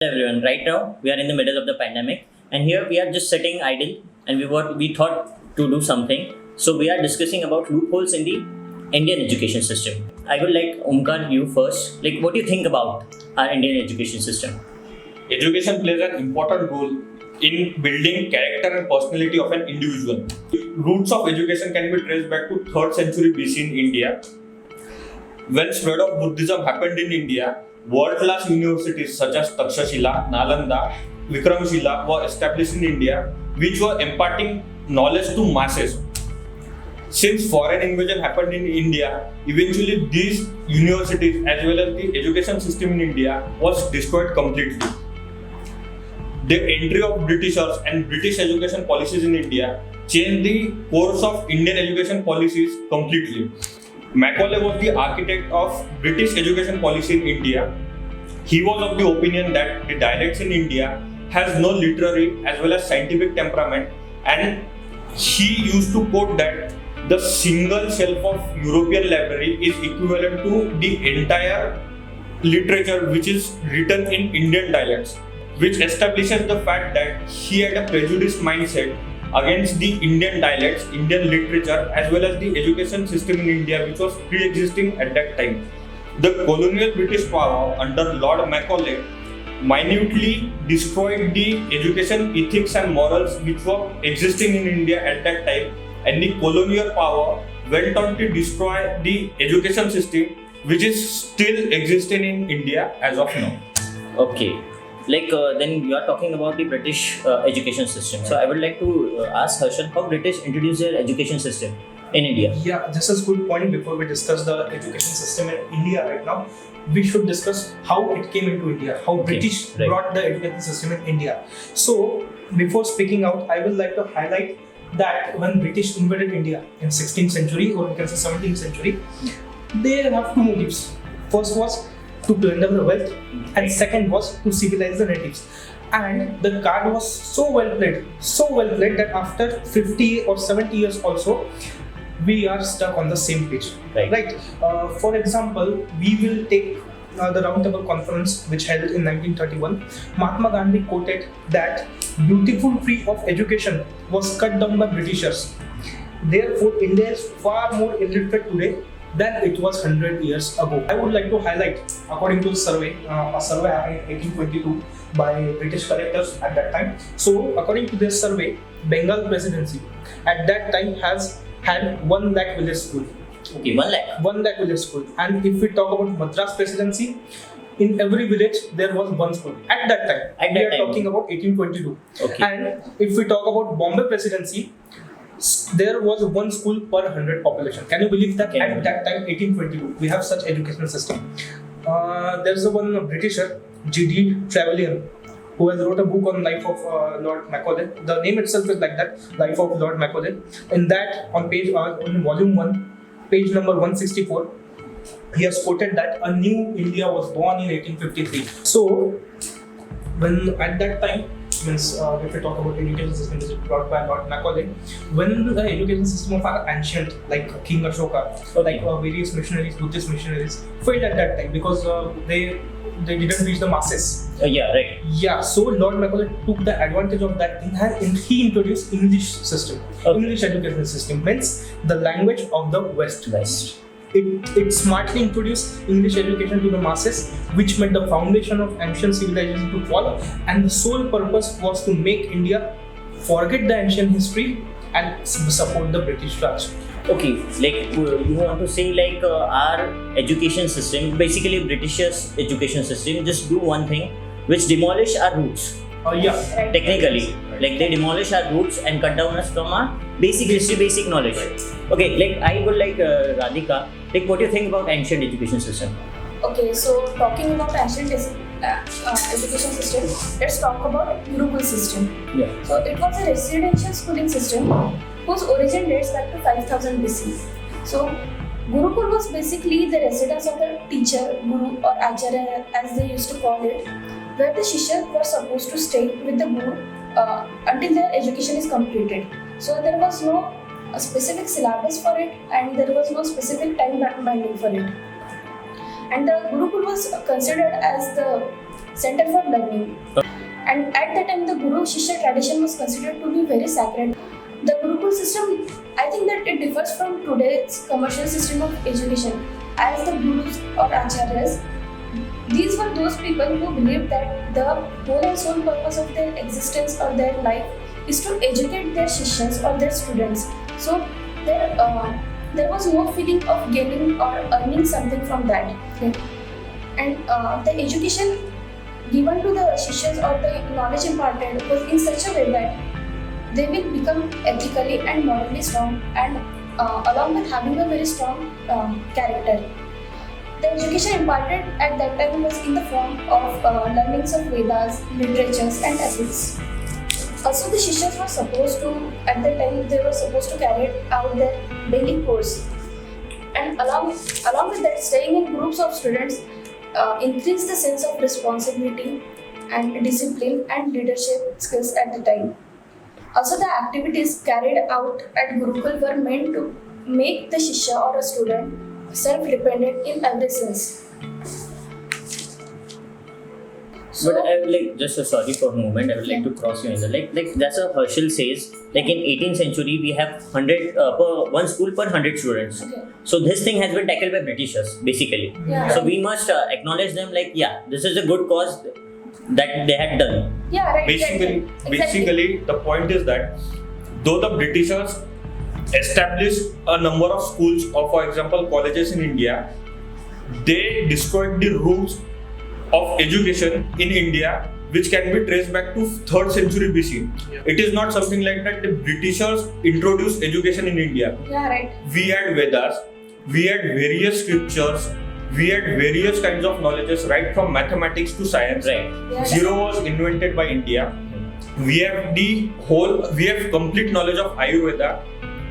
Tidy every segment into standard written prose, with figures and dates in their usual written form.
Hello everyone. Right now we are in the middle of the pandemic, and here we are just sitting idle, and we thought to do something. So we are discussing about loopholes in the Indian education system. I would like Omkar you first. Like, what do you think about our Indian education system? Education plays an important role in building character and personality of an individual. Roots of education can be traced back to 3rd century BC in India. When spread of Buddhism happened in India, world-class universities such as Takshashila, Nalanda, Vikramshila were established in India, which were imparting knowledge to masses. Since foreign invasion happened in India, eventually these universities as well as the education system in India was destroyed completely. The entry of Britishers and British education policies in India changed the course of Indian education policies completely. Macaulay was the architect of British education policy in India. He was of the opinion that the dialects in India has no literary as well as scientific temperament, and he used to quote that the single shelf of European library is equivalent to the entire literature which is written in Indian dialects, which establishes the fact that he had a prejudiced mindset against the Indian dialects, Indian literature, as well as the education system in India, which was pre-existing at that time. The colonial British power under Lord Macaulay minutely destroyed the education ethics and morals which were existing in India at that time, and the colonial power went on to destroy the education system which is still existing in India as of now. Okay. Then you are talking about the British education system. So I would like to ask Harshal how British introduced their education system in India. Yeah, this is a good point. Before we discuss the education system in India right now, we should discuss how it came into India, how British brought the education system in India. So before speaking out, I would like to highlight that when British invaded India in 16th century or we can say 17th century, they have two motives. First was to plunder the wealth, and second was to civilize the natives. And the card was so well played that after 50 or 70 years also, we are stuck on the same page. Right? For example, we will take the Round Table Conference which held in 1931. Mahatma Gandhi quoted that beautiful tree of education was cut down by Britishers. Therefore, India is far more illiterate today than it was 100 years ago. I would like to highlight, according to the survey, a survey happened in 1822 by British collectors at that time. So, according to this survey, Bengal presidency at that time has had 1 lakh village school. Okay, 1 lakh. 1 lakh village school. And if we talk about Madras presidency, in every village there was one school at that time. We are talking about 1822. Okay. And if we talk about Bombay presidency, there was one school per 100 population. Can you believe that? At that time, 1822, we have such educational system. There's one Britisher, G.D. Trevelyan, who has wrote a book on life of Lord Macaulay. The name itself is like that, Life of Lord Macaulay. In that, on volume 1, page number 164, he has quoted that a new India was born in 1853. So, when at that time, if we talk about education system which is brought by Lord Macaulay, when the education system of our ancient, like King Ashoka, like various missionaries, Buddhist missionaries, failed at that time because they didn't reach the masses. Yeah, so Lord Macaulay took the advantage of that thing and he introduced English system, English education system, means the language of the West. It smartly introduced English education to the masses, which made the foundation of ancient civilization to fall, and the sole purpose was to make India forget the ancient history and support the British Raj. Okay, you want to say our education system, basically Britishers' education system, just do one thing, which demolish our roots. Technically, they demolish our roots and cut down us from our basic history, basic knowledge. Okay, I would like Radhika, what do you think about ancient education system? Okay, so talking about ancient education system, let's talk about Gurukul system. Yeah. So it was a residential schooling system whose origin dates back to 5000 BC. So Gurukul was basically the residence of the teacher, guru or acharya as they used to call it, where the Shishya were supposed to stay with the guru until their education is completed. So there was no specific syllabus for it and there was no specific time binding for it. And the Gurukul was considered as the center for learning. And at that time, the Guru Shishya tradition was considered to be very sacred. The Gurukul system, I think that it differs from today's commercial system of education. As the Gurus or Acharyas, these were those people who believed that the whole and sole purpose of their existence or their life is to educate their Shishyas or their students. So there was no feeling of gaining or earning something from that. And the education given to the Shishyas or the knowledge imparted was in such a way that they will become ethically and morally strong, and along with having a very strong character. The education imparted at that time was in the form of learnings of Vedas, literatures and ethics. Also, the Shishyas were supposed to, at that time, they were supposed to carry out their daily course. And along with that, staying in groups of students increased the sense of responsibility and discipline and leadership skills at the time. Also, the activities carried out at Gurukul were meant to make the Shishya or a student self-dependent in every sense. So, But I would like, just sorry for a moment, I would like to cross you in the like that's what Harshal says. Like in 18th century, we have 100 one school per 100 students. okay. So this thing has been tackled by Britishers basically. Yeah. So we must acknowledge them. Like this is a good cause that they had done. Yeah, right. Basically, the point is that though the Britishers established a number of schools or, for example, colleges in India, they destroyed the roots of education in India, which can be traced back to 3rd century BC. Yeah. It is not something like that the Britishers introduced education in India. Yeah, right. We had Vedas, we had various scriptures, we had various kinds of knowledges, right from mathematics to science. Right. Yeah, Zero was invented by India. We have complete knowledge of Ayurveda.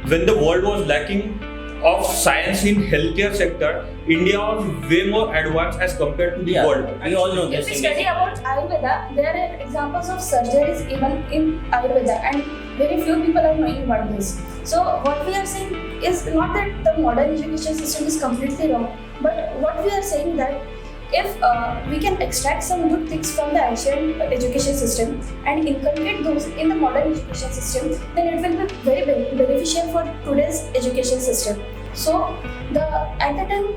When the world was lacking of science in healthcare sector, India was way more advanced as compared to the world. We all know If this we thing. study about Ayurveda, there are examples of surgeries even in Ayurveda, and very few people are knowing about this. So what we are saying is not that the modern education system is completely wrong, but what we are saying that if we can extract some good things from the ancient education system and inculcate those in the modern education system, then it will be very beneficial for today's education system. So at the time,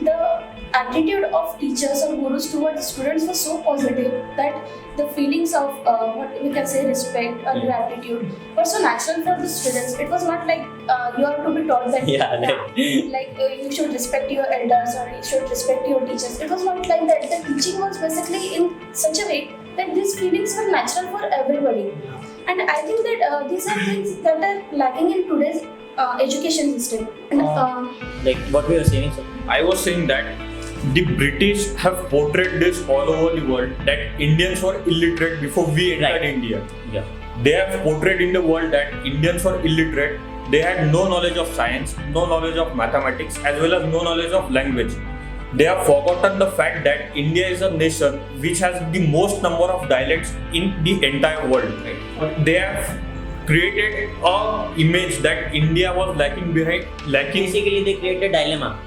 the attitude of teachers or gurus toward the students was so positive that the feelings of what we can say respect or gratitude were so natural for the students. It was not like you have to be taught that you should respect your elders or you should respect your teachers. It was not like that. The teaching was basically in such a way that these feelings were natural for everybody. And I think that these are things that are lacking in today's education system. And, Like what we were saying. So. I was saying that the British have portrayed this all over the world that Indians were illiterate before we entered India. Yeah. They have portrayed in the world that Indians were illiterate. They had no knowledge of science, no knowledge of mathematics, as well as no knowledge of language. They have forgotten the fact that India is a nation which has the most number of dialects in the entire world. They have created an image that India was lacking. Basically, they created a dilemma.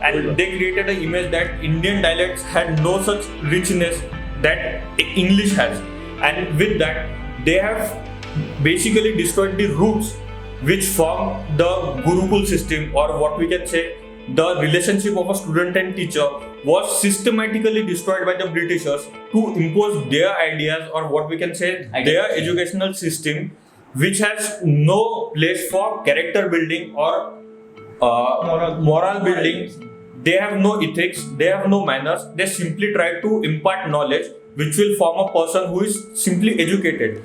And they created an image that Indian dialects had no such richness that English has. And with that, they have basically destroyed the roots which form the Gurukul system, or what we can say, the relationship of a student and teacher was systematically destroyed by the Britishers to impose their ideas, or what we can say, their educational system, which has no place for character building or moral building. They have no ethics, they have no manners. They simply try to impart knowledge which will form a person who is simply educated.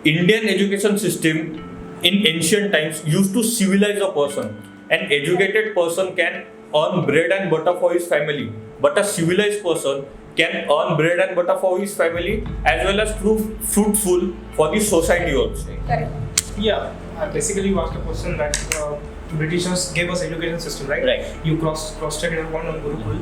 Indian education system in ancient times used to civilize a person. An educated person can earn bread and butter for his family, but a civilized person can earn bread and butter for his family as well as prove fruitful for the society also. correct. Yeah, basically you asked a question that Britishers gave us education system, right? Right. You cross-checked your point on Gurukul.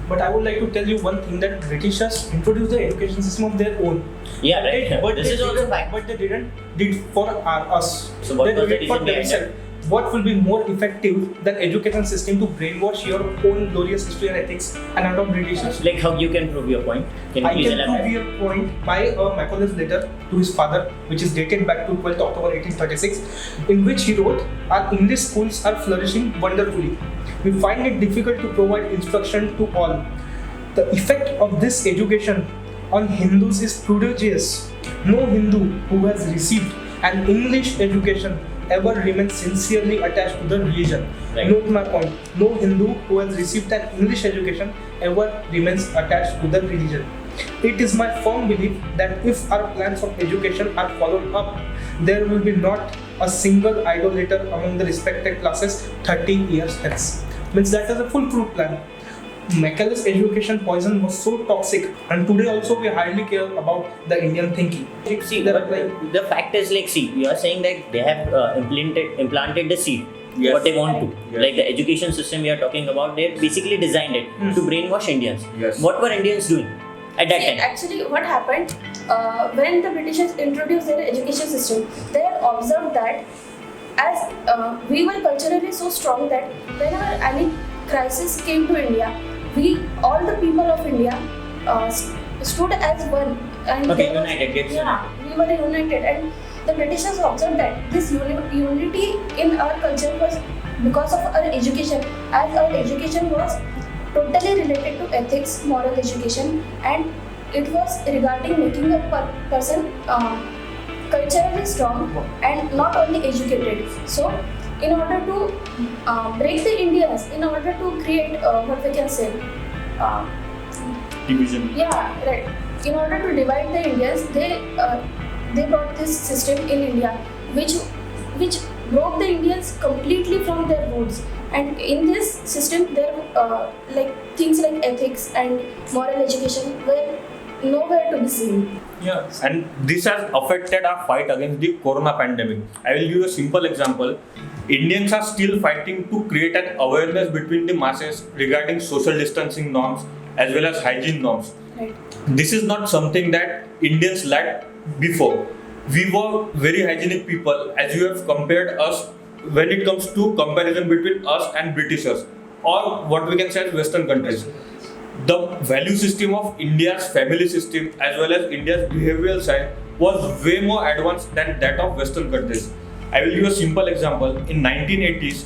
But I would like to tell you one thing, that Britishers introduced the education system of their own. Yeah, right. But This is also fact. But they didn't did for us. So what they was the did for reason behind themselves. what will be more effective than education system to brainwash your own glorious history and ethics and adopt Britishers? Like how you can prove your point? Can you I please can prove elaborate? your point by a Macaulay's letter to his father, which is dated back to 12th October 1836, in which he wrote, "Our English schools are flourishing wonderfully. We find it difficult to provide instruction to all. The effect of this education on Hindus is prodigious. No Hindu who has received an English education ever remains sincerely attached to the religion." Right. Note my point. No Hindu who has received an English education ever remains attached to the religion. It is my firm belief that if our plans of education are followed up, there will be not a single idolater among the respected classes 30 years hence. Means that is a foolproof plan. Macaulay's education poison was so toxic, and today also we hardly care about the Indian thinking. See, There but are like- the fact is like, see, you are saying that they have implanted the seed, Yes. what they want to. Yes. Like the education system we are talking about, they basically designed it to brainwash Indians. Yes. What were Indians doing at that time? Actually, what happened when the Britishers introduced their education system, they had observed that as we were culturally so strong that whenever any crisis came to India, all the people of India stood as one. And Okay, there was- united, gets Yeah, we were united, and the Britishers observed that this unity in our culture was because of our education, as our education was totally related to ethics, moral education, and it was regarding making a person culturally strong and not only educated. So, in order to break the Indians, in order to create what we can say, Division. yeah, right. In order to divide the Indians, they brought this system in India, which broke the Indians completely from their roots. And in this system, there like things like ethics and moral education were nowhere to be seen. Yeah. And this has affected our fight against the corona pandemic. I will give you a simple example. Indians are still fighting to create an awareness between the masses regarding social distancing norms as well as hygiene norms. Right. This is not something that Indians lacked before. We were very hygienic people, as you have compared us when it comes to comparison between us and Britishers, or what we can say as Western countries. The value system of India's family system as well as India's behavioral side was way more advanced than that of Western countries. I will give you a simple example. In 1980s,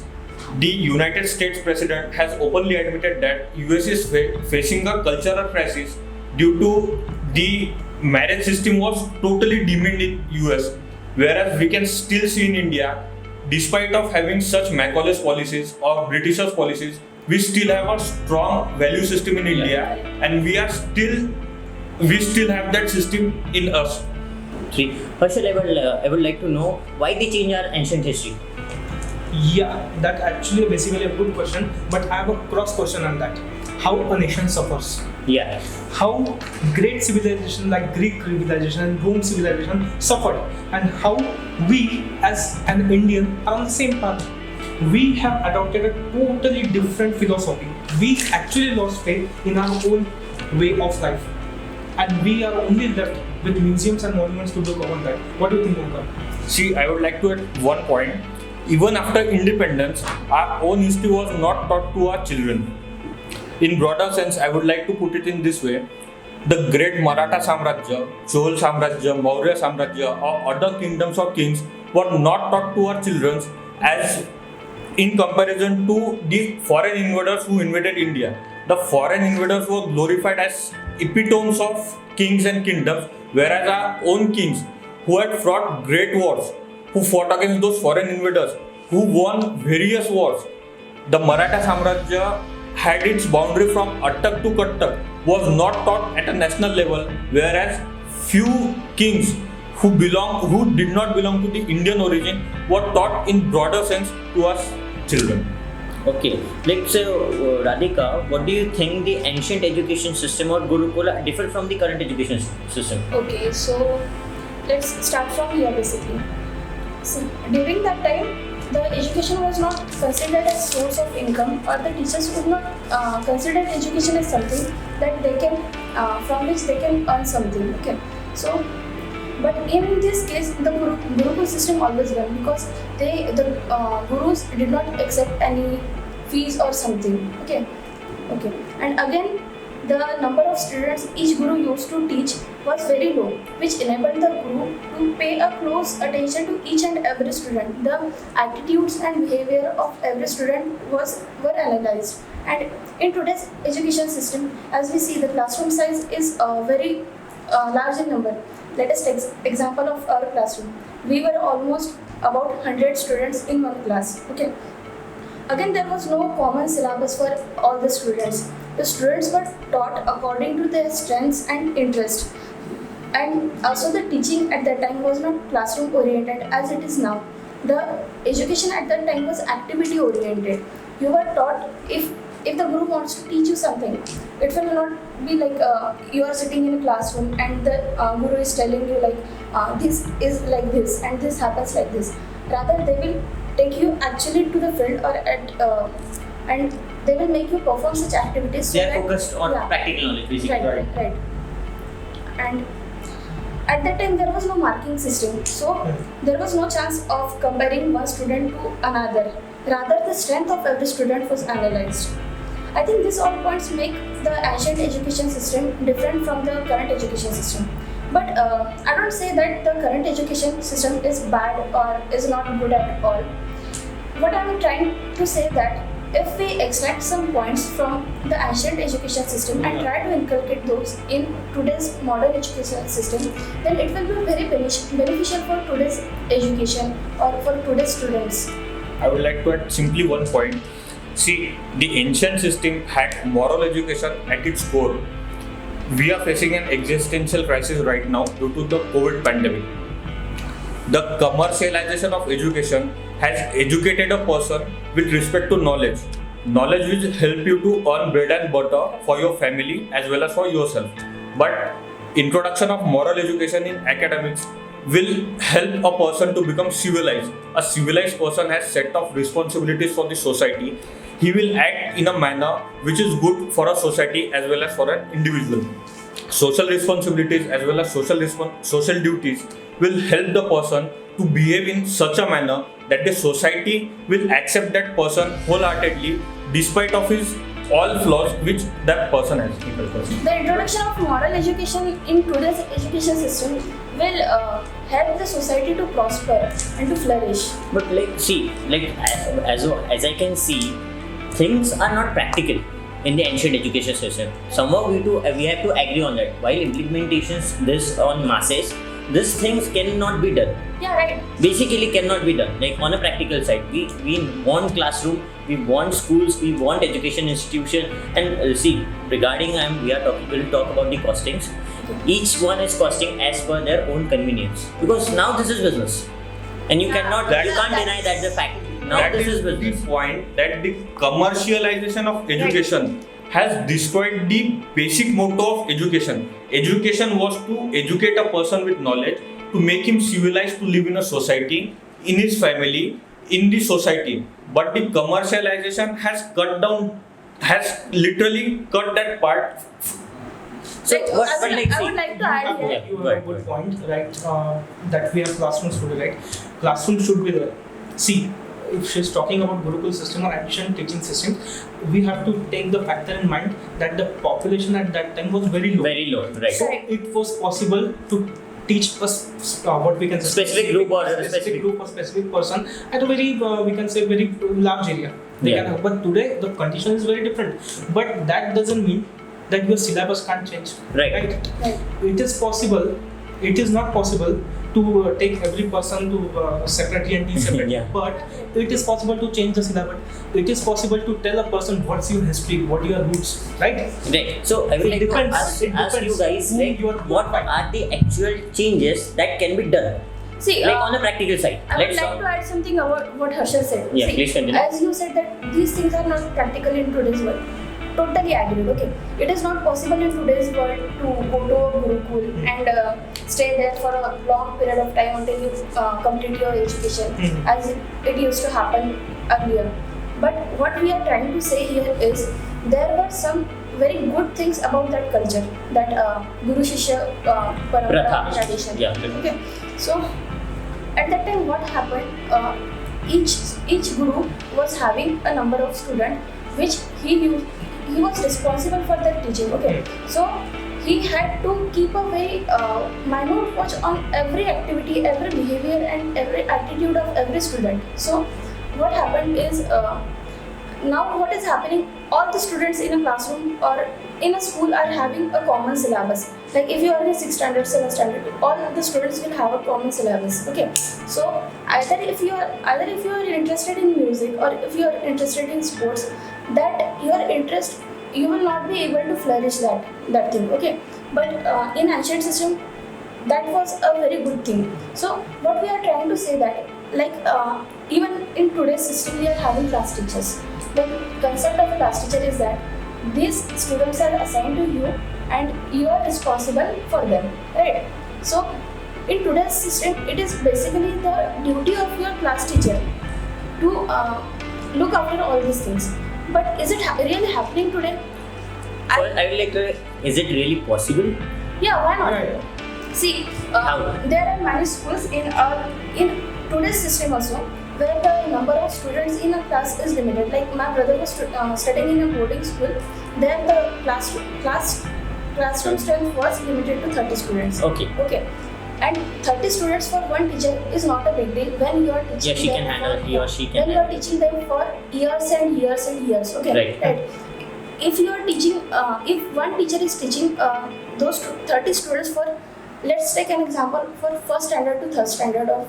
the United States President has openly admitted that US is facing a cultural crisis due to the marriage system was totally demeaned in US, whereas we can still see in India, despite of having such Macaulay's policies or Britishers policies, we still have a strong value system in India, and we still have that system in us. See, Harshal, I would like to know why they change our ancient history. Yeah, that actually basically a good question, but I have a cross question on that. How a nation suffers. Yeah. How great civilization like Greek civilization and Rome civilization suffered, and how we as an Indian are on the same path. We have adopted a totally different philosophy. We actually lost faith in our own way of life, and we are only left with museums and monuments to look upon that. What do you think, Omkar? See, I would like to add one point. Even after independence, our own history was not taught to our children. In broader sense, I would like to put it in this way. The great Maratha Samrajya, Chol Samrajya, Maurya Samrajya, or other kingdoms or kings were not taught to our children as in comparison to the foreign invaders who invaded India. The foreign invaders were glorified as epitomes of kings and kingdoms, whereas our own kings who had fought great wars, who fought against those foreign invaders, who won various wars. The Maratha Samrajya had its boundary from Attak to Kattak, was not taught at a national level, whereas few kings who did not belong to the Indian origin were taught in broader sense to us children. Okay, like so, Radhika, what do you think the ancient education system or Gurukula differ from the current education system? Okay, so let's start from here basically. So during that time, the education was not considered as source of income, or the teachers would not consider education as something that they can, from which they can earn something. Okay, so But in this case, the Gurukul system always won because the gurus did not accept any fees or something. Okay. And again, the number of students each guru used to teach was very low, which enabled the guru to pay a close attention to each and every student. The attitudes and behavior of every student were analyzed. And in today's education system, as we see, the classroom size is very large in number. Let us take example of our classroom. We were almost about 100 students in one class. Okay. Again, there was no common syllabus for all the students. The students were taught according to their strengths and interests. And also the teaching at that time was not classroom oriented as it is now. The education at that time was activity oriented. You were taught if the guru wants to teach you something, it will not be like you are sitting in a classroom and the guru is telling you like this is like this and this happens like this. Rather, they will take you actually to the field or and they will make you perform such activities. They are focused on practical knowledge, basically. Right. And at that time there was no marking system, so there was no chance of comparing one student to another. Rather, the strength of every student was analyzed. I think these all points make the ancient education system different from the current education system. But I don't say that the current education system is bad or is not good at all. What I'm trying to say that if we extract some points from the ancient education system and try to inculcate those in today's modern education system, then it will be very beneficial for today's education or for today's students. I would like to add simply one point. See, the ancient system had moral education at its core. We are facing an existential crisis right now due to the COVID pandemic. The commercialization of education has educated a person with respect to knowledge. Knowledge will help you to earn bread and butter for your family as well as for yourself. But introduction of moral education in academics will help a person to become civilized. A civilized person has set of responsibilities for the society. He will act in a manner which is good for a society as well as for an individual. Social responsibilities as well as social duties will help the person to behave in such a manner that the society will accept that person wholeheartedly despite of his all flaws which that person has. The introduction of moral education in today's education system will help the society to prosper and to flourish. But as I can see, things are not practical in the ancient education system. Somehow we have to agree on that. While implementations this on masses, these things cannot be done. Yeah, right. Basically cannot be done. Like on a practical side, we want classroom, we want schools, we want education institution, and see, regarding we'll talk about the costings. Each one is costing as per their own convenience, because now this is business, and you can't deny that the fact. Now that this is the business. point that the commercialization of education has destroyed the basic motto of education. Education was to educate a person with knowledge, to make him civilized to live in a society, in his family, in the society. But the commercialization has literally cut that part. So I would like to add here. You have a good point, right? That we have classrooms today, right? Classrooms should be there. See, if she's talking about Gurukul system or ancient teaching system, we have to take the factor in mind that the population at that time was very low. Very low, right? So it was possible to teach us what we can say Specific group or specific group or specific person at a very we can say very large area. But today the condition is very different. But that doesn't mean that your syllabus can't change. Right. It is possible. It is not possible to take every person to separately and teach separately. But it is possible to change the syllabus. It is possible to tell a person what's your history, what are your roots, right? Right. So I would like to ask you guys, what are the actual changes that can be done? See, on the practical side. I would like to add something about what Harshal said. Yeah, please continue. As you said that these things are not practical in today's world. Totally agree. Okay, it is not possible in today's world to go to a Gurukul and stay there for a long period of time until you complete your education, as it used to happen earlier. But what we are trying to say here is there were some very good things about that culture, that Guru Shishya Parampara tradition. Yeah. Okay, so at that time, what happened? Each guru was having a number of students, which he knew he was responsible for their teaching. Okay, so he had to keep a very minute watch on every activity, every behavior, and every attitude of every student. So what happened is, now what is happening, all the students in a classroom or in a school are having a common syllabus. Like if you are in 6th standard, 7th standard, all the students will have a common syllabus. Okay, so either if you are interested in music or if you are interested in sports, that your interest, you will not be able to flourish that thing. Okay, but in ancient system, that was a very good thing. So what we are trying to say that, like even in today's system, we are having class teachers. The concept of class teacher is that these students are assigned to you and you are responsible for them, right? So in today's system, it is basically the duty of your class teacher to look after all these things. But is it really happening today? I would like to. Is it really possible? Yeah, why not? Yeah. See, How? there are many schools in today's system also, where the number of students in a class is limited. Like my brother was studying in a boarding school. There the classroom strength was limited to 30 students. Okay. And 30 students for one teacher is not a big deal when you are teaching. Yeah, she can handle. He or she can. When you are teaching them for years and years and years. Okay. Right. If you are teaching, if one teacher is teaching those 30 students for, let's take an example, for 1st standard to 3rd standard or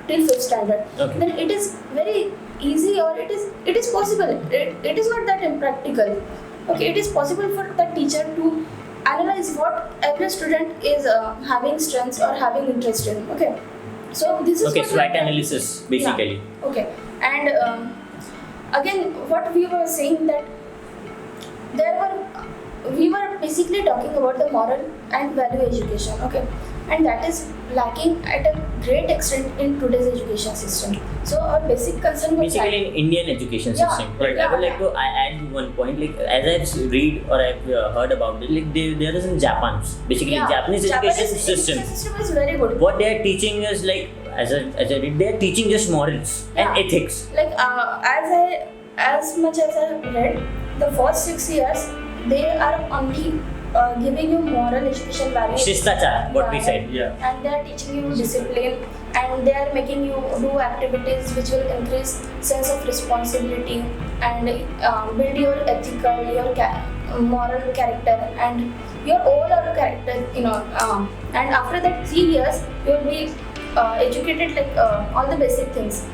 till 5th standard, Okay. then it is very easy, or it is possible. It is not that impractical. Okay, it is possible for the teacher to analyze what every student is having strengths or having interest in. Okay, so this is Okay, what SWOT analysis basically. Yeah. Okay, and again, what we were saying that we were basically talking about the moral and value education. Okay, and that is lacking at a great extent in today's education system. So our basic concern was Basically, in Indian education Yeah. system. Right. I would like to add one point. Like as I've read or I've heard about it, like there is in Japan. Basically, Japanese education system. is very good. What they are teaching is like as I read, they are teaching just morals and Yeah. ethics. Like as much as I read, the first 6 years they are only giving you moral education values. Shistachar, what we Yeah, said. Yeah. And they are teaching you discipline, and they are making you do activities which will increase sense of responsibility and build your ethical, your moral character and your overall character. And after that 3 years, you will be educated like all the basic things.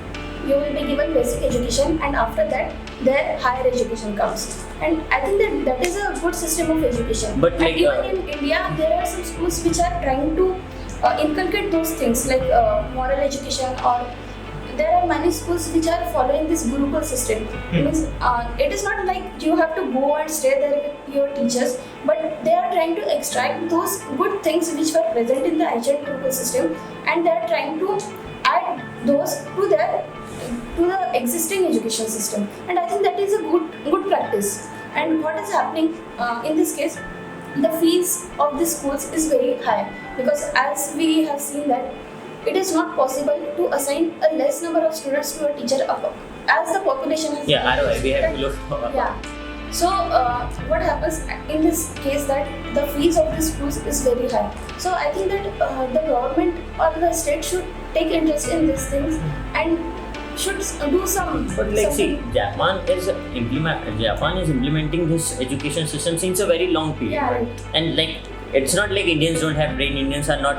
You will be given basic education, and after that, their higher education comes. And I think that is a good system of education. But and like, even in India, there are some schools which are trying to inculcate those things like moral education, or there are many schools which are following this Gurukul system. Means it is not like you have to go and stay there with your teachers, but they are trying to extract those good things which were present in the ancient Gurukul system, and they are trying to add those to the existing education system. And I think that is a good practice. And what is happening in this case, the fees of the schools is very high, because as we have seen that it is not possible to assign a less number of students to a teacher as the population has ROI, we have to look. Yeah. So what happens in this case, that the fees of the schools is very high. So I think that the government or the state should take interest in these things and should do some. But like, see, Japan is implementing this education system since a very long period. Yeah, right. And like, it's not like Indians don't have brain. Indians are not.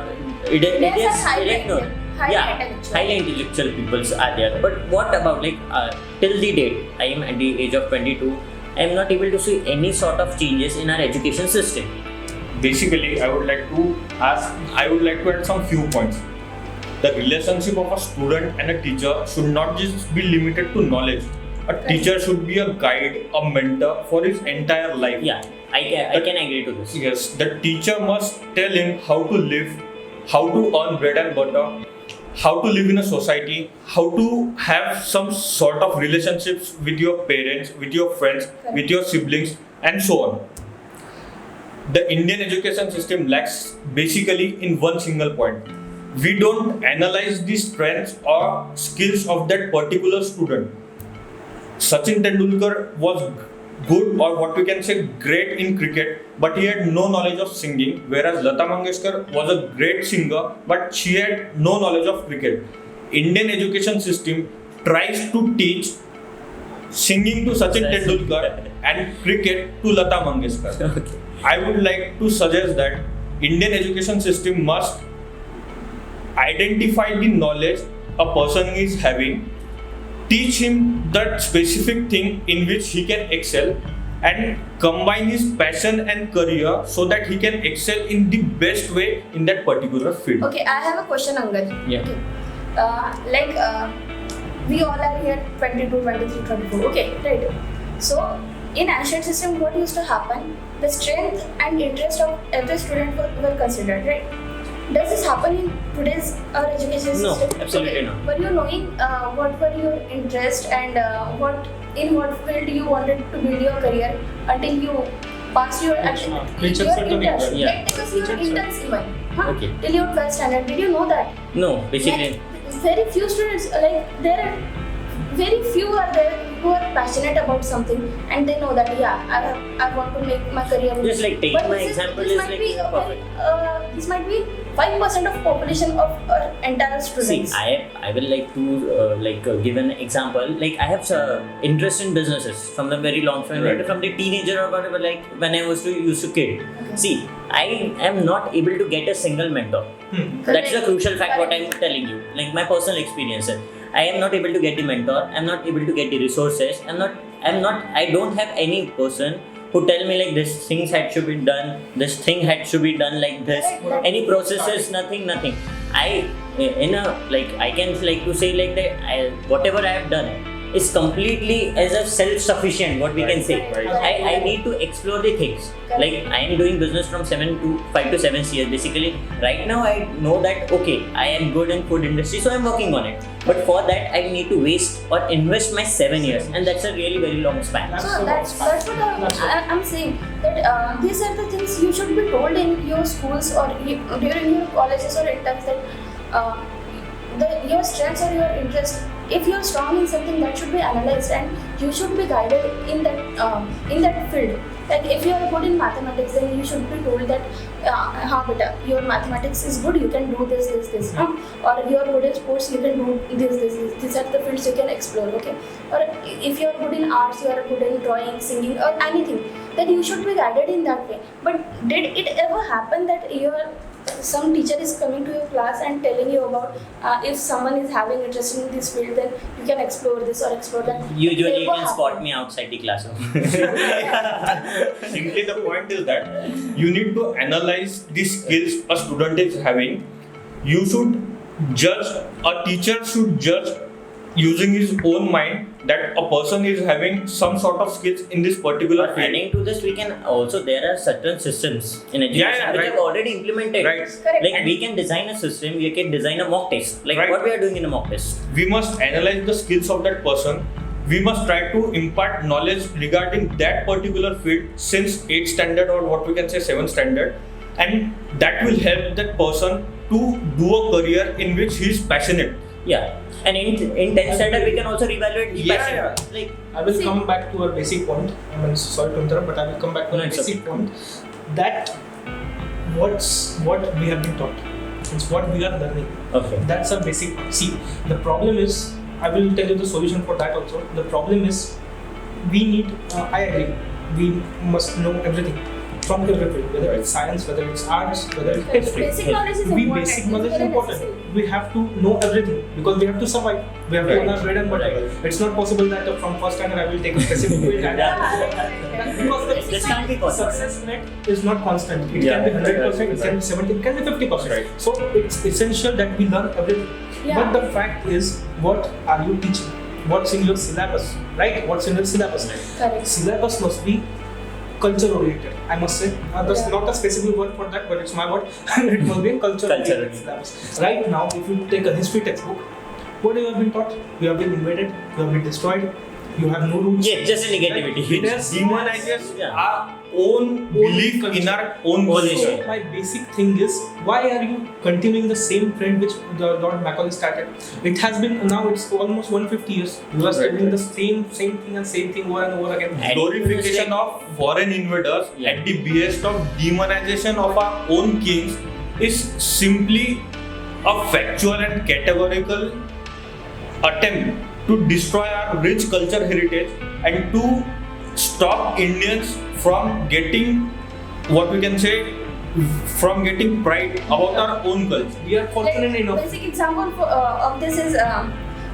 Indians are highly intellectual peoples are there. But what about like till the date? I am at the age of 22. I am not able to see any sort of changes in our education system. Basically, I would like to add some few points. The relationship of a student and a teacher should not just be limited to knowledge. A teacher should be a guide, a mentor for his entire life. Yeah, I can agree to this. Yes, the teacher must tell him how to live, how to earn bread and butter, how to live in a society, how to have some sort of relationships with your parents, with your friends, with your siblings, and so on. the Indian education system lacks basically in one single point. We don't analyze the strengths or skills of that particular student. Sachin Tendulkar was good, or what we can say great in cricket, but he had no knowledge of singing, whereas Lata Mangeshkar was a great singer, but she had no knowledge of cricket. Indian education system tries to teach singing to Sachin Tendulkar and cricket to Lata Mangeshkar. Okay. I would like to suggest that Indian education system must identify the knowledge a person is having, teach him that specific thing in which he can excel, and combine his passion and career so that he can excel in the best way in that particular field. Okay, I have a question, AnGad. Yeah. Okay. We all are here 22, 23, 24. Okay, right. So, in ancient system, what used to happen? The strength and interest of every student were considered, right? Does this happen in today's education system? No, absolutely not. Were you knowing what were your interest and what field you wanted to build your career until you passed your Which your certain interest? exam. Yeah. Like, because your interns even. Huh? Okay. Till your 12th standard. Did you know that? No, basically. Like, very few students, like there are very few are there who are passionate about something and they know that I want to make my career in Just this. like take But my this example this is might like be perfect. This might be 5% of population of entire See, students. I will like to give an example. Like I have interest in businesses from the very long time, Right. from the teenager or whatever. Like when I used to kid. See, I am not able to get a single mentor. That's the crucial fact. What I'm telling you, like my personal experience. I am not able to get the mentor. I'm not able to get the resources. I don't have any person who tell me like this things should be done. This thing should be done like this. Any processes, nothing. I can like to say like that. Whatever I have done is completely as a self-sufficient. What we can say. Right. I need to explore the things. Like I am doing business from 5 to 7 years. Basically, right now I know that okay, I am good in food industry, so I'm working on it. But for that, I need to waste or invest my 7 years, and that's a really very long span. So that's what I'm saying. That these are the things you should be told in your schools or during your colleges or interns that your strengths or your interest. If you're strong in something, that should be analyzed and you should be guided in that field. Like if you are good in mathematics, then you should be told that, beta, your mathematics is good, you can do this. Or you are good in sports, you can do this. These are the fields you can explore, okay? Or if you are good in arts, you are good in drawing, singing, or anything, then you should be guided in that way. But did it ever happen that some teacher is coming to your class and telling you about if someone is having interest in this field, then you can explore this or explore that? Usually, you Never can spot happened. me outside the classroom. Simply the point is that you need to analyze the skills a student is having. You should judge, a teacher should judge using his own mind that a person is having some sort of skills in this particular field. Adding to this, there are certain systems in education Yeah, which right. have already implemented. Right. Correct. Like we can design a system, we can design a mock test. Like Right. what we are doing in a mock test. We must analyze the skills of that person. We must try to impart knowledge regarding that particular field since 8th standard or what we can say 7th standard, and that will help that person to do a career in which he is passionate. Yeah. And in 10th standard, we can also reevaluate the Yeah, passion. yeah. Like I will come back to a basic point. I mean, sorry to interrupt, but I will come back to No, a it's basic point. That what we have been taught. It's what we are learning. okay. That's a basic. See, the problem is, I will tell you the solution for that also. The problem is, we need, I agree, we must know everything from every field, whether it's science, whether it's arts, whether it's history. Basic knowledge is We important. basic It's knowledge is very important. necessary. We have to know everything because we have to survive. We have to earn our bread and butter. Right. It's not possible that from first standard I will take a specific field and because the This can't be possible. success rate is not constant. It Yeah. can be 100%, it can be 70%, it can be 50%. Right. So it's essential that we learn everything. Yeah. But the fact is, what are you teaching? What's in your syllabus? Right? What's in your syllabus? Correct. Syllabus must be culture oriented. I must say, that's Yeah. not a specific word for that, but it's my word. It must be a culture oriented syllabus. Right now, if you take a history textbook, what you have been taught? You have been invaded. You have been destroyed. You have no rules. Yeah, just a negativity. It has Demonization Yeah. are own belief in our own position. So my basic thing is, why are you continuing the same trend which the Lord Macaulay started? It has been now, it's almost 150 years. You are studying the same thing and same thing over and over again. Glorification of foreign invaders at the behest of demonization of our own kings is simply a factual and categorical attempt to destroy our rich culture heritage and to stop Indians from getting, what we can say, from getting pride about our own culture. We are fortunate Like, enough. basic example of this is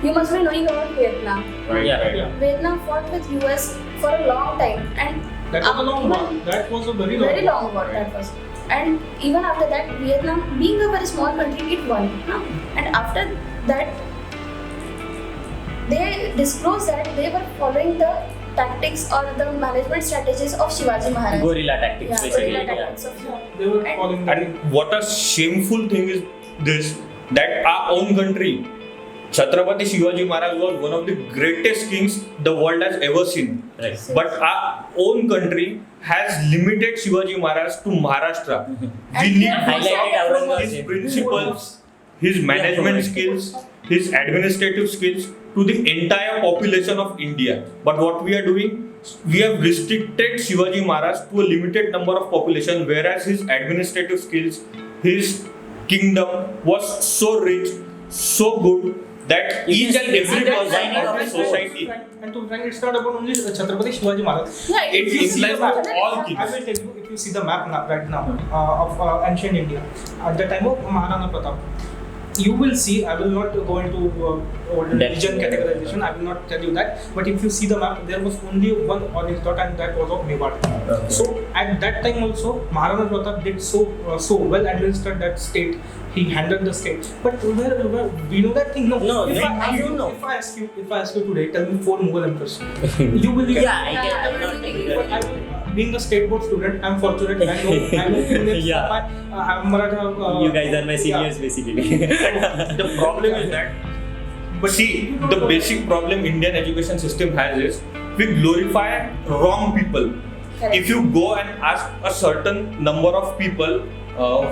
you must be knowing about Vietnam. Yeah. Vietnam fought with US for a long time, and That was a long war. That was a very long war. That was, and even after that, Vietnam, being a very small country, it won. And after that, they disclosed that they were following the tactics or the management strategies of Shivaji Maharaj. Guerrilla tactics, Yeah, basically. guerrilla Yeah. tactics of They were And- following the And what a shameful thing is this, that our own country, Chhatrapati Shivaji Maharaj was one of the greatest kings the world has ever seen. Right. But our own country has limited Shivaji Maharaj to Maharashtra. We And need they to highlighted stop from Aurangzeb. his principles, his management skills, his administrative skills to the entire population of India. But what we are doing, we have restricted Shivaji Maharaj to a limited number of population, whereas his administrative skills, his kingdom was so rich, so good that You each can and see every the person designing of of the his society. And to frank, it's not about only Chhatrapati Shivaji Maharaj. Yeah, It If you see implies the map, to all I kings. will tell you, if you see the map right now of ancient India, at the time of Maharana Pratap, you will see, I will not go into religion categorization, I will not tell you that, but if you see the map, there was only one orange dot and that was of Mewar. So at that time also, Maharana Pratap did so well administered that state. He handled the state. But where we know that thing? No. No, if no, I ask you you, know. if I ask you today, tell me 4 Mughal emperors. You will Yeah, I Yeah, can. I'm I not will taking agree. that. being a state board student, I'm fortunate. I know few names Yeah. of my Maratha. You guys are my seniors, basically. The problem is that, but see, the basic problem Indian education system has is we glorify wrong people. Correct. If you go and ask a certain number of people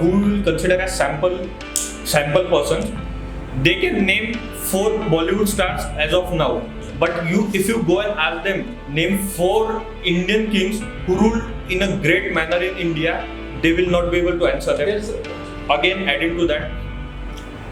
who we will consider as sample persons, they can name 4 Bollywood stars as of now. But if you go and ask them, name 4 Indian kings who ruled in a great manner in India, they will not be able to answer them. Again, adding to that,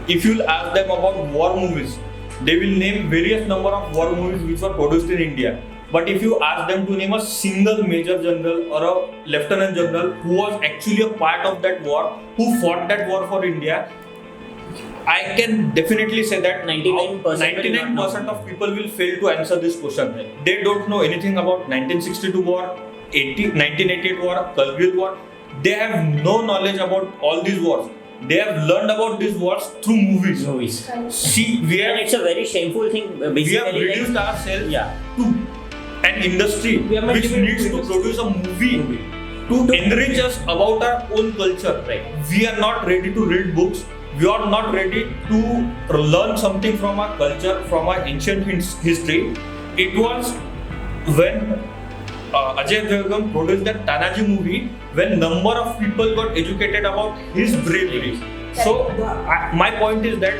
if you'll ask them about war movies, they will name various number of war movies which were produced in India. But if you ask them to name a single major general or a lieutenant general who was actually a part of that war, who fought that war for India, I can definitely say that 99% 99% of people will fail to answer this question. They don't know anything about 1962 war, 1988 war, Kargil war. They have no knowledge about all these wars. They have learned about these wars through movies. Movies. See, we And have it's a very shameful thing, basically. we have like- reduced ourselves Yeah. to an industry We are which multiple needs to industries. produce a movie to enrich us about our own culture. Right. We are not ready to read books. We are not ready to learn something from our culture, from our ancient history. It was when Ajay Devgan produced that Tanaji movie when number of people got educated about his bravery. So my point is that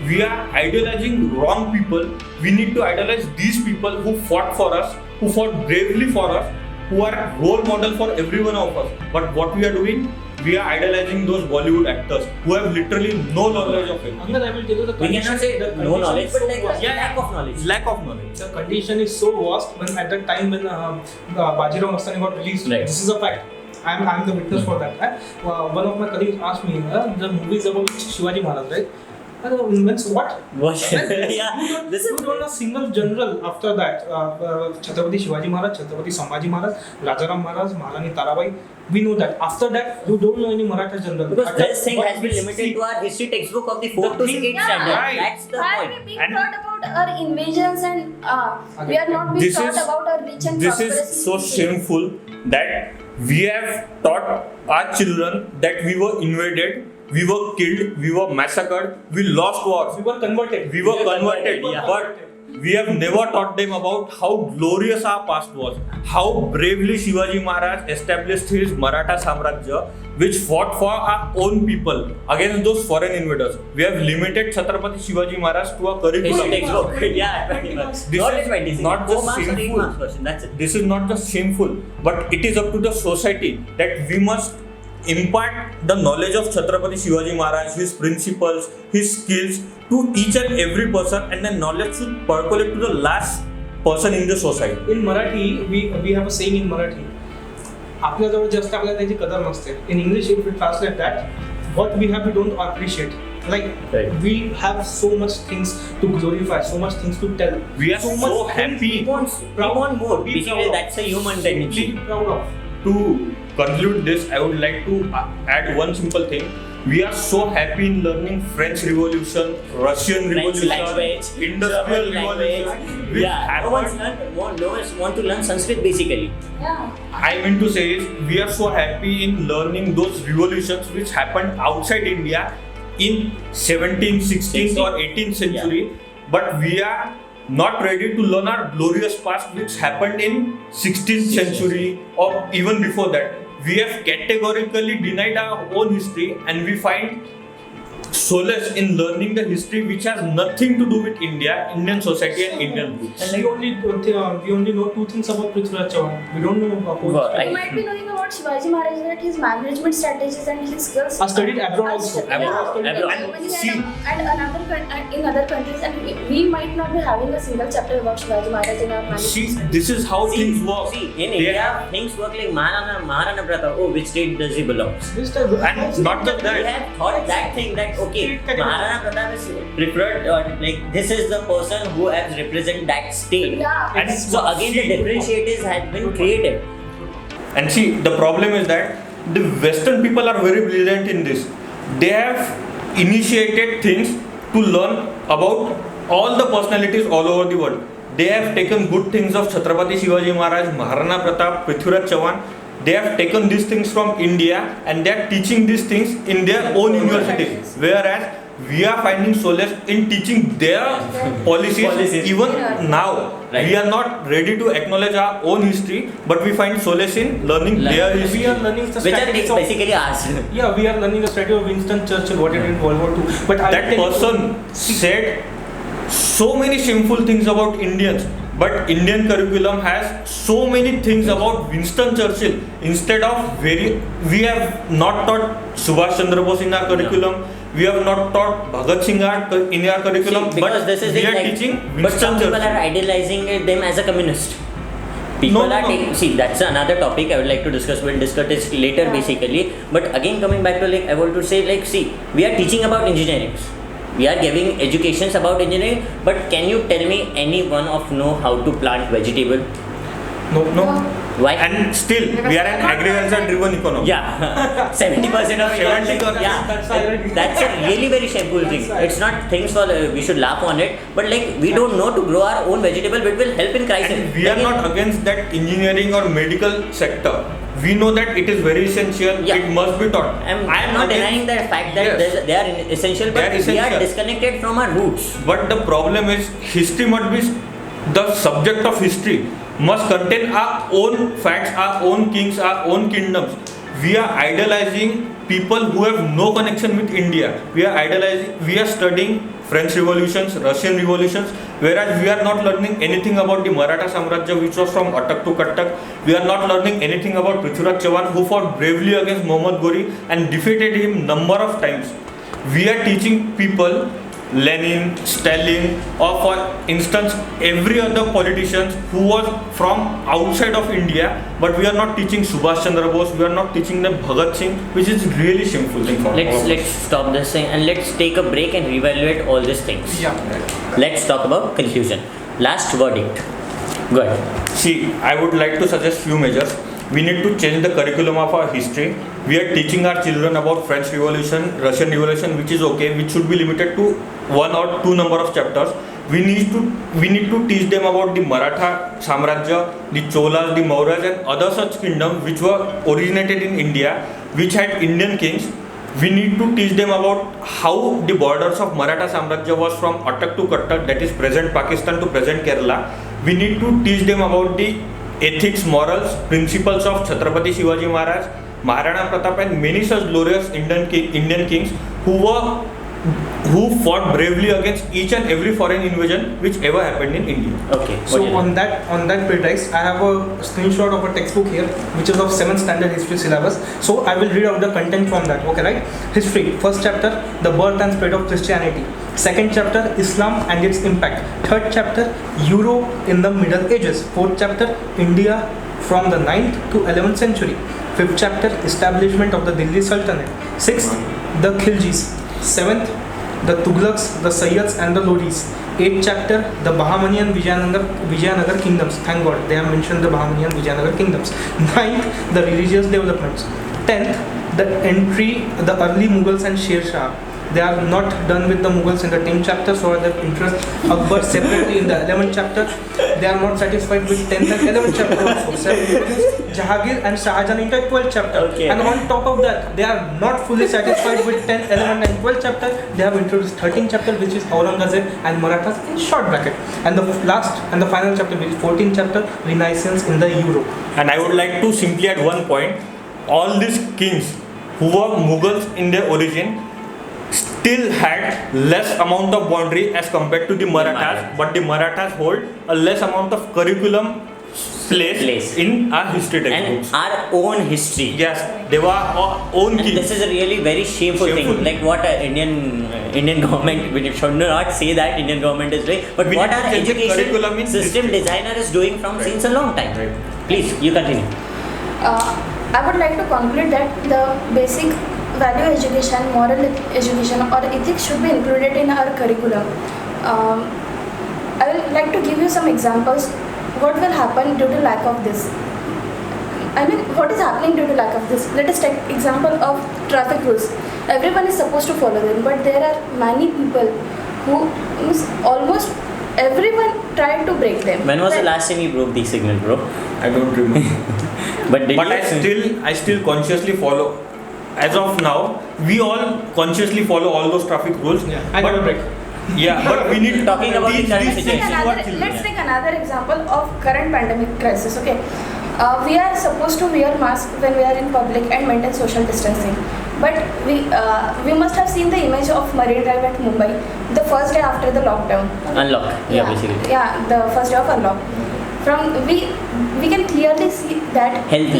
we are idealizing wrong people. We need to idealize these people who fought for us, who fought bravely for us, who are role model for every one of us. But what we are doing, we are idolizing those Bollywood actors who have literally no knowledge of it. Angan, I will tell you the We condition. cannot say the no condition knowledge, is but so like vast. lack of knowledge. Lack of knowledge. The condition is so vast when at the time when Bajirao Mastani got released. Right. This is a fact. I'm the witness for that. One of my colleagues asked me, the movie is about Shivaji Maharaj, right? Means what? What? Yes, Yeah. This you is don't know a single general after that. Chhatrapati Shivaji Maharaj, Chhatrapati Sambhaji Maharaj, Rajaram Maharaj, Maharani Tarabai. We know that. After that, you don't know any Maratha general. because At this thing but has been we limited see- to our history textbook of the 4th to 8th Yeah. standard. Right. That's the Why are point. we being And taught about our invasions and we are not being This taught is- about our rich and This prosperous is so history. shameful that we have taught our children that we were invaded, we were killed, we were massacred, we lost wars, We were converted. we were converted. yeah. But we have never taught them about how glorious our past was, how bravely Shivaji Maharaj established his Maratha Samrajya, which fought for our own people against those foreign invaders. We have limited Chhatrapati Shivaji Maharaj to a curriculum. Textbook. Yeah, 20 marks. This Not is 20, not 4 just marks or 8 shameful. marks question. That's it. This is not just shameful, but it is up to the society that we must impart the knowledge of Chhatrapati Shivaji Maharaj, his principles, his skills to each and every person, and the knowledge should percolate to the last person in the society. In Marathi, we have a saying in Marathi. आपल्याजवळ जास्त आपल्याला त्याची कदर नसते. In English, if we translate that, what we have we don't appreciate. Like Right. we have so much things to glorify, so much things to tell. We are so so much happy. We want more. Be Basically, proud of. that's a human Be tendency. proud of. To conclude this, I would like to add one simple thing. We are so happy in learning French Revolution, Russian French Revolution, language, Industrial German Revolution. language. which Yeah, no happened. one's want to learn Sanskrit basically. Yeah. I mean to say is we are so happy in learning those revolutions which happened outside India in 17th, 16th or 18th century, but we are not ready to learn our glorious past which happened in 16th century or even before that. We have categorically denied our own history and we find solace in learning the history which has nothing to do with India, Indian society and Indian roots. And we only know two things about Prithviraj Chauhan. We don't know about Well, You might be knowing about Shivaji Maharaj, that his management strategies and his skills I studied abroad also. Abroad. Yeah, Abroad. See. in other countries, and we might not be having a single chapter about Shivaji Maharaj in our management. See, studies. this is how things work. See, in They India, have- things work like Maharana Pratap. Oh, which state does he belong? This time, And not just We that. have thought that thing that okay, State category. Maharana Pratap is preferred or like this is the person who has represent that state. Yeah. And So again, the differentiators have been created. And see, the problem is that the Western people are very brilliant in this. They have initiated things to learn about all the personalities all over the world. They have taken good things of Chhatrapati Shivaji Maharaj, Maharana Pratap, Prithviraj Chauhan. They have taken these things from India and they are teaching these things in their own universities. Whereas we are finding solace in teaching their policies. Even now. Right. We are not ready to acknowledge our own history, but we find solace in learning their we history. are learning the Which are strategies of basically ours. yeah, we are learning the strategy of Winston Churchill, what he did in World War II. But I That tell you- person said so many shameful things about Indians, but Indian curriculum has so many things about Winston Churchill. Instead of we have not taught Subhash Chandra Bose in our curriculum. We have not taught Bhagat Singh in our curriculum, See, because but this is we it, are like, teaching but Winston some people Churchill. are idealizing them as a communist. People No, are no. taking. See, that's another topic I would like to discuss. We'll discuss it later, Yeah. basically. But again, coming back to like, I want to say like, see, we are teaching about engineering. We are giving educations about engineering. But can you tell me any one of know how to plant vegetable? No. Why? And still, we are an agriculture-driven economy. Yeah, 70% of 70%. yeah, That's ironic. that's a really very shameful thing. It's not things for we should laugh on it, but like we don't know to grow our own vegetable, which will help in crisis. And we are Like, not against that engineering or medical sector. We know that it is very essential. Yeah. It must be taught. I'm not against- denying the fact that Yes. they are essential, but They are we are essential. disconnected from our roots. But the problem is, history must be the subject of history must contain our own facts, our own kings, our own kingdoms. We are idolizing people who have no connection with India. We are studying French revolutions, Russian revolutions, whereas we are not learning anything about the Maratha Samrajya, which was from Attak to Kattak. We are not learning anything about Prithviraj Chauhan, who fought bravely against Muhammad Ghori and defeated him number of times. We are teaching people Lenin, Stalin, or for instance every other politician who was from outside of India, but we are not teaching Subhash Chandra Bose, we are not teaching them Bhagat Singh, which is really shameful thing for Let's stop this thing and let's take a break and reevaluate all these things. Yeah. Let's talk about conclusion. Last verdict. Good. See, I would like to suggest few measures. We need to change the curriculum of our history. We are teaching our children about French Revolution, Russian Revolution, which is okay, which should be limited to 1 or 2 number of chapters. We need to teach them about the Maratha Samrajya, the Cholas, the Mauryas and other such kingdoms which were originated in India, which had Indian kings. We need to teach them about how the borders of Maratha Samrajya was from Attak to Cuttack, that is present Pakistan to present Kerala. We need to teach them about the ethics, morals, principles of Chhatrapati Shivaji Maharaj, Maharana Pratap, and many such glorious Indian kings who fought bravely against each and every foreign invasion which ever happened in India. Okay. So on that pretext, I have a screenshot of a textbook here, which is of 7th standard history syllabus. So I will read out the content from that. Okay, right? History. First chapter, the birth and spread of Christianity. Second chapter, Islam and its impact. Third chapter, Europe in the Middle Ages. Fourth chapter, India from the 9th to 11th century. Fifth chapter, establishment of the Delhi Sultanate. Sixth, the Khiljis. Seventh, the Tughlaqs, the Sayyids and the Lodis. 8th chapter, the Bahmani and Vijayanagar kingdoms. Thank God they have mentioned the Bahmani and Vijayanagar kingdoms. 9th, the religious developments. 10th, the early Mughals and Sher Shah. They are not done with the Mughals in the 10th chapter, so they interest Akbar separately in the 11th chapter. They are not satisfied with 10th and 11th chapter also. Jahangir and Shahjahan in the 12th chapter. Okay. And on top of that, they are not fully satisfied with 10th, 11th and 12th chapter. They have introduced 13th chapter, which is Aurangzeb and Marathas in short bracket. And the last and the final chapter, which is 14th chapter, Renaissance in the Europe. And I would like to simply add one point. All these kings who were Mughals in their origin still had less amount of boundary as compared to the Marathas, but the Marathas hold a less amount of curriculum place in our history textbooks. And our own history. Yes, they were our own And kings. this is a really very shameful thing. Like what our Indian government, we should not say that Indian government is doing, but We what need to our change the curriculum in education system history. designer is doing from since a long time. Right. Please, you continue. I would like to conclude that the basic value education, moral education or ethics should be included in our curriculum. I would like to give you some examples. What will happen due to lack of this? I mean, what is happening due to lack of this? Let us take example of traffic rules. Everyone is supposed to follow them, but there are many people who almost everyone tried to break them. When was the last time you broke the signal, bro? I don't remember. But I still consciously follow. As of now, we all consciously follow all those traffic rules. Yeah, I never break. Yeah, but we need to Talking about the current these situation. things to our children. Let's take another example of current pandemic crisis. Okay, we are supposed to wear masks when we are in public and maintain social distancing. But we must have seen the image of Marine Drive at Mumbai the first day after the lockdown. Unlock. Yeah, basically. Yeah, the first day of unlock. From we can clearly see that Health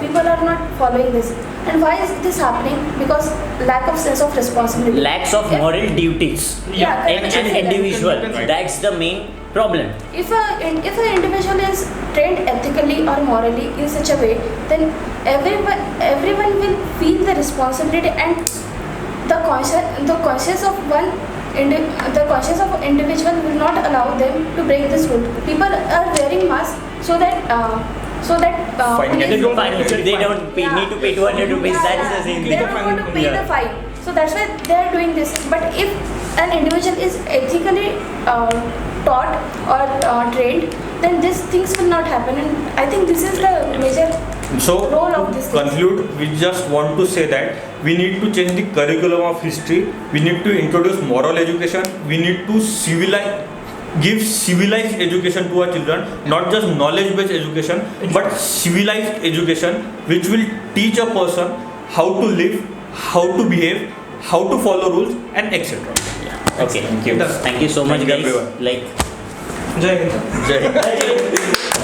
people are not following this. And why is this happening? Because lack of sense of responsibility. Lacks of moral duties. Yeah, in an individual. Right. That's the main problem. If an individual is trained ethically or morally in such a way, then everyone will feel the responsibility and the conscience of individual will not allow them to break this rule. People are wearing masks so that Fine. They police- don't Yeah. need to pay 200 rupees. That is the same They thing. don't want to pay Yeah. the fine. So that's why they are doing this. But if an individual is ethically taught or trained, then these things will not happen. And I think this is the major So, role of to this thing. conclude, we just want to say that we need to change the curriculum of history. We need to introduce moral education. We need to give civilized education to our children, not just knowledge-based education, but civilized education, which will teach a person how to live, how to behave, how to follow rules, and etc. Okay. Thank you. Thank you so much, Thank you, guys. everyone. Like. Jai Hind. Jai Hind.